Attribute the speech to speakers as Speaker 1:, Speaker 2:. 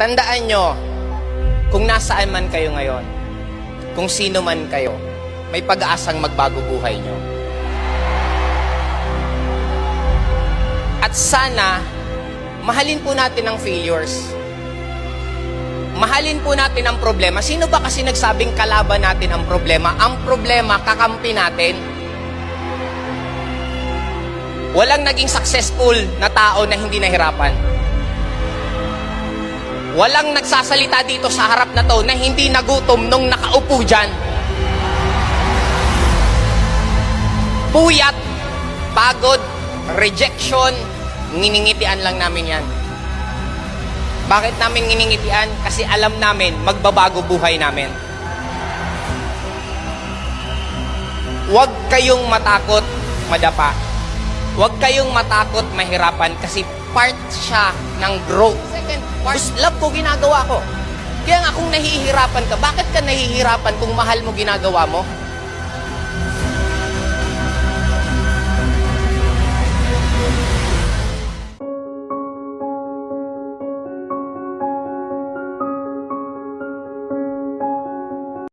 Speaker 1: Tandaan nyo, kung nasaan man kayo ngayon, kung sino man kayo, may pag-aasang magbago buhay nyo. At sana, mahalin po natin ang failures. Mahalin po natin ang problema. Sino ba kasi nagsabing kalaban natin ang problema? Ang problema, kakampi natin. Walang naging successful na tao na hindi nahirapan. Walang nagsasalita dito sa harap na to na hindi nagutom nung nakaupo dyan. Puyat, pagod, rejection, nginingitian lang namin yan. Bakit namin nginingitian? Kasi alam namin, magbabago buhay namin. Huwag kayong matakot madapa. Huwag kayong matakot mahirapan kasi part siya ng growth. Second part, love ko ginagawa ko. Kaya nga kung nahihirapan ka, bakit ka nahihirapan kung mahal mo ginagawa mo?